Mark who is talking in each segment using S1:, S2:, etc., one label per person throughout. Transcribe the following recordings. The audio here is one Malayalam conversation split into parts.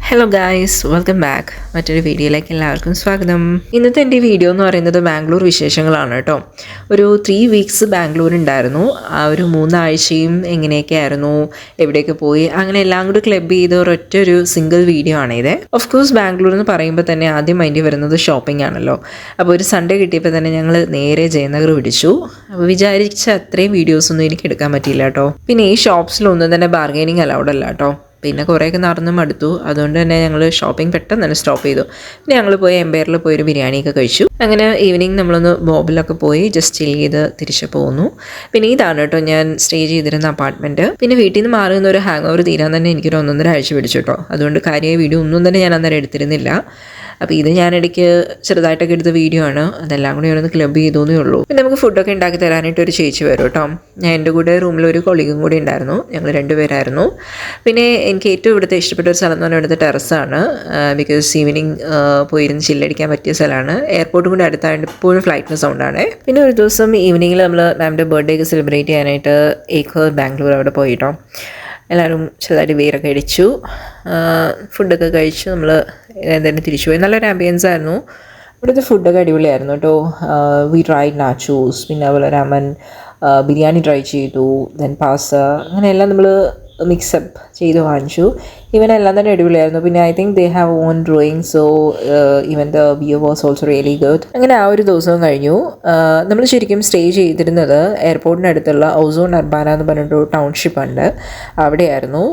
S1: Hello guys, welcome back. മറ്റൊരു വീഡിയോയിലേക്ക് എല്ലാവർക്കും സ്വാഗതം. ഇന്നത്തെ എൻ്റെ വീഡിയോ എന്ന് പറയുന്നത് ബാംഗ്ലൂർ വിശേഷങ്ങളാണ് കേട്ടോ. ഒരു 3 വീക്സ് ബാംഗ്ലൂർ ഉണ്ടായിരുന്നു. ആ ഒരു 3 ആഴ്ചയും എങ്ങനെയൊക്കെയായിരുന്നു, എവിടെയൊക്കെ പോയി, അങ്ങനെ എല്ലാം കൂടി ക്ലബ് ചെയ്ത ഒരൊറ്റൊരു സിംഗിൾ വീഡിയോ ആണ് ഇത്. ഓഫ് കോഴ്സ് ബാംഗ്ലൂർ എന്ന് പറയുമ്പോൾ തന്നെ ആദ്യം മൈൻഡിൽ വരുന്നത് ഷോപ്പിംഗ് ആണല്ലോ. അപ്പോൾ ഒരു സൺഡേ കിട്ടിയപ്പോൾ തന്നെ ഞങ്ങൾ നേരെ ജയനഗർ പിടിച്ചു. അപ്പോൾ വിചാരിച്ച അത്രയും വീഡിയോസൊന്നും എനിക്ക് എടുക്കാൻ പറ്റിയില്ല കേട്ടോ. പിന്നെ ഈ ഷോപ്സിലൊന്നും തന്നെ ബാർഗെയിനിങ് അലൗഡ് അല്ല കേട്ടോ. പിന്നെ കുറേയൊക്കെ നടന്ന് മടുത്തു. അതുകൊണ്ട് തന്നെ ഞങ്ങൾ ഷോപ്പിംഗ് പെട്ടെന്ന് തന്നെ സ്റ്റോപ്പ് ചെയ്തു. പിന്നെ ഞങ്ങൾ പോയി എംപയറിൽ പോയി ഒരു ബിരിയാണിയൊക്കെ കഴിച്ചു. അങ്ങനെ ഈവനിങ് നമ്മളൊന്ന് ബോബിലൊക്കെ പോയി ജസ്റ്റ് ചിൽ ചെയ്ത് തിരിച്ചു പോന്നു. പിന്നെ ഇതാണ് കേട്ടോ ഞാൻ സ്റ്റേ ചെയ്തിരുന്ന അപ്പാർട്ട്മെൻറ്റ്. പിന്നെ വീട്ടിൽ നിന്ന് മാറുന്ന ഒരു ഹാങ് ഓവർ തീരാൻ തന്നെ എനിക്കൊരു 1.5 ആഴ്ച പിടിച്ചു കേട്ടോ. അതുകൊണ്ട് കാര്യമായ വീഡിയോ ഒന്നും തന്നെ ഞാൻ അന്നേരം എടുത്തിരുന്നില്ല. അപ്പോൾ ഇത് ഞാനിടയ്ക്ക് ചെറുതായിട്ടൊക്കെ എടുത്ത വീഡിയോ ആണ്. അതെല്ലാം കൂടി ഒന്ന് ക്ലബ് ചെയ്തേ ഉള്ളൂ. പിന്നെ നമുക്ക് ഫുഡൊക്കെ ഉണ്ടാക്കി തരാനായിട്ട് ഒരു ചേച്ചി വരും കേട്ടോ. ഞാൻ എൻ്റെ കൂടെ റൂമിൽ ഒരു കൊളീഗും കൂടി ഉണ്ടായിരുന്നു. ഞങ്ങൾ 2 പേരായിരുന്നു. പിന്നെ എനിക്ക് ഏറ്റവും ഇവിടുത്തെ ഇഷ്ടപ്പെട്ട ഒരു സ്ഥലം എന്ന് പറഞ്ഞാൽ ഇവിടുത്തെ ടെറസാണ്. ബിക്കോസ് ഈവനിങ് പോയിരുന്ന് ചില്ലടിക്കാൻ പറ്റിയ സ്ഥലമാണ്. എയർപോർട്ടും കൂടി അടുത്തായിട്ട് ഇപ്പോഴും ഫ്ലൈറ്റിന് സൗണ്ടാണ്. പിന്നെ ഒരു ദിവസം ഈവനിങ്ങിൽ നമ്മൾ മാമിൻ്റെ ബർത്ത്ഡേ ഒക്കെ സെലിബ്രേറ്റ് ചെയ്യാനായിട്ട് ഏക്കർ ബാംഗ്ലൂർ അവിടെ പോയിട്ടോ. എല്ലാവരും ചെറുതായിട്ട് വേരൊക്കെ അടിച്ചു, ഫുഡൊക്കെ കഴിച്ചു. നമ്മൾ എന്തായാലും തിരിച്ചു പോയി. നല്ലൊരു ആംബിയൻസ് ആയിരുന്നു. ഇവിടുത്തെ ഫുഡൊക്കെ അടിപൊളിയായിരുന്നു കേട്ടോ. വി ട്രൈഡ് നാച്ചോസ്, പിന്നെ അതുപോലെ രാമൻ ബിരിയാണി ട്രൈ ചെയ്തു, ദെൻ പാസ്ത, അങ്ങനെ എല്ലാം നമ്മൾ മിക്സപ്പ് ചെയ്ത് വാങ്ങിച്ചു. ഇവനെല്ലാം തന്നെ അടിപൊളിയായിരുന്നു. പിന്നെ I think they have on drawing, so even the view was also really good. അങ്ങനെ ആ ഒരു ദിവസവും കഴിഞ്ഞു. നമ്മൾ ശരിക്കും സ്റ്റേ ചെയ്തിരുന്നത് എയർപോർട്ടിനടുത്തുള്ള ഔസോൺ അർബാന എന്ന് പറഞ്ഞിട്ടൊരു ടൗൺഷിപ്പ് ഉണ്ട്, അവിടെയായിരുന്നു.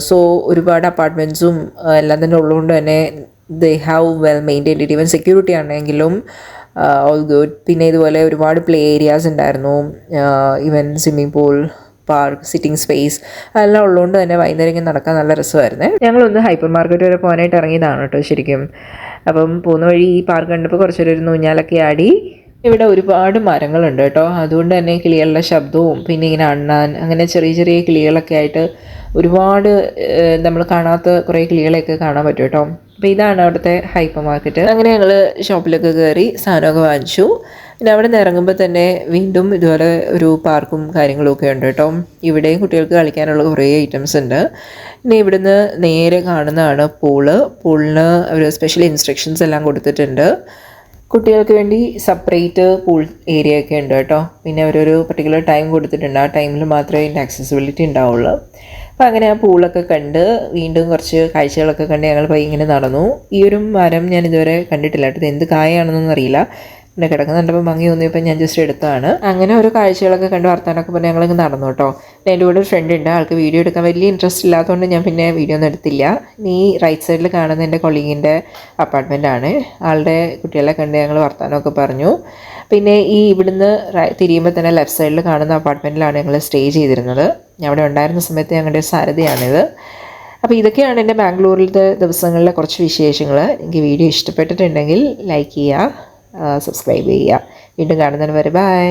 S1: സോ ഒരുപാട് അപ്പാർട്ട്മെൻറ്റ്സും എല്ലാം തന്നെ ഉള്ളതുകൊണ്ട് തന്നെ they have well maintained. Even security ആണെങ്കിലും ഓൾ ഗുഡ്. പിന്നെ ഇതുപോലെ ഒരുപാട് പ്ലേ ഏരിയാസ് ഉണ്ടായിരുന്നു. Even swimming pool, park, sitting space എല്ലാം ഉള്ളതുകൊണ്ട് തന്നെ വൈകുന്നേരം നടക്കാൻ നല്ല രസമായിരുന്നു. ഞങ്ങളൊന്ന് ഹൈപ്പർ മാർക്കറ്റ് വരെ പോകാനായിട്ട് ഇറങ്ങിയതാണ് കേട്ടോ ശരിക്കും. അപ്പം പോകുന്ന വഴി ഈ പാർക്ക് കണ്ടപ്പോൾ കുറച്ചൊരു ഊഞ്ഞാലൊക്കെ ആടി. ഇവിടെ ഒരുപാട് മരങ്ങളുണ്ട് കേട്ടോ. അതുകൊണ്ട് തന്നെ കിളികളുടെ ശബ്ദവും പിന്നെ ഇങ്ങനെ അണ്ണാൻ, അങ്ങനെ ചെറിയ ചെറിയ കിളികളൊക്കെ ആയിട്ട് ഒരുപാട് നമ്മൾ കാണാത്ത കുറേ കിളികളെയൊക്കെ കാണാൻ പറ്റും കേട്ടോ. അപ്പോൾ ഇതാണ് അവിടുത്തെ ഹൈപ്പർ മാർക്കറ്റ്. അങ്ങനെ ഞങ്ങൾ ഷോപ്പിലൊക്കെ കയറി സാധനമൊക്കെ വാങ്ങിച്ചു. പിന്നെ അവിടെ നിന്ന് ഇറങ്ങുമ്പോൾ തന്നെ വീണ്ടും ഇതുപോലെ ഒരു പാർക്കും കാര്യങ്ങളും ഒക്കെ ഉണ്ട് കേട്ടോ. ഇവിടെയും കുട്ടികൾക്ക് കളിക്കാനുള്ള കുറേ ഐറ്റംസ് ഉണ്ട്. പിന്നെ ഇവിടുന്ന് നേരെ കാണുന്നതാണ് പൂളിന് ഒരു സ്പെഷ്യൽ ഇൻസ്ട്രക്ഷൻസ് എല്ലാം കൊടുത്തിട്ടുണ്ട്. കുട്ടികൾക്ക് വേണ്ടി സെപ്പറേറ്റ് പൂൾ ഏരിയ ഒക്കെ ഉണ്ട് കേട്ടോ. പിന്നെ അവരൊരു പർട്ടിക്കുലർ ടൈം കൊടുത്തിട്ടുണ്ട്. ആ ടൈമിൽ മാത്രമേ ഇതിൻ്റെ ആക്സസിബിലിറ്റി ഉണ്ടാവുള്ളൂ. അപ്പോൾ അങ്ങനെ ആ പൂളൊക്കെ കണ്ട് വീണ്ടും കുറച്ച് കാഴ്ചകളൊക്കെ കണ്ട് ഞങ്ങൾ ഇങ്ങനെ നടന്നു. ഈ ഒരു മരം ഞാൻ ഇതുവരെ കണ്ടിട്ടില്ല കേട്ടോ. ഇത് എന്ത് കായാണെന്നൊന്നും അറിയില്ല. പിന്നെ കിടക്കുന്ന കണ്ടപ്പോൾ ഭംഗി തോന്നിയപ്പോൾ ഞാൻ ജസ്റ്റ് എടുത്തതാണ്. അങ്ങനെ ഓരോ കാഴ്ചകളൊക്കെ കണ്ട് വർത്താനൊക്കെ പറഞ്ഞ് ഞങ്ങളിങ്ങ് നടന്നു കേട്ടോ. പിന്നെ എൻ്റെ കൂടെ ഒരു ഫ്രണ്ട് ഉണ്ട്. ആൾക്ക് വീഡിയോ എടുക്കാൻ വലിയ ഇൻട്രസ്റ്റ് ഇല്ലാത്തതുകൊണ്ട് ഞാൻ പിന്നെ വീഡിയോ ഒന്നും എടുത്തില്ല. ഈ റൈറ്റ് സൈഡിൽ കാണുന്ന എൻ്റെ കൊളീഗിൻ്റെ അപ്പാർട്ട്മെൻറ്റാണ്. ആളുടെ കുട്ടികളെ കണ്ട് ഞങ്ങൾ വർത്താനമൊക്കെ പറഞ്ഞു. പിന്നെ ഈ ഇവിടുന്ന് തിരിയുമ്പോൾ തന്നെ ലെഫ്റ്റ് സൈഡിൽ കാണുന്ന അപ്പാർട്ട്മെൻറ്റിലാണ് ഞങ്ങൾ സ്റ്റേ ചെയ്തിരുന്നത്. ഞാൻ അവിടെ ഉണ്ടായിരുന്ന സമയത്ത് ഞങ്ങളുടെ സാരഥിയാണിത്. അപ്പോൾ ഇതൊക്കെയാണ് എൻ്റെ ബാംഗ്ലൂരിലത്തെ ദിവസങ്ങളിലെ കുറച്ച് വിശേഷങ്ങൾ. എനിക്ക് വീഡിയോ ഇഷ്ടപ്പെട്ടിട്ടുണ്ടെങ്കിൽ ലൈക്ക് ചെയ്യുക, സബ്സ്ക്രൈബ് ചെയ്യുക. വീണ്ടും കാണുന്നതിന് വരെ ബൈ.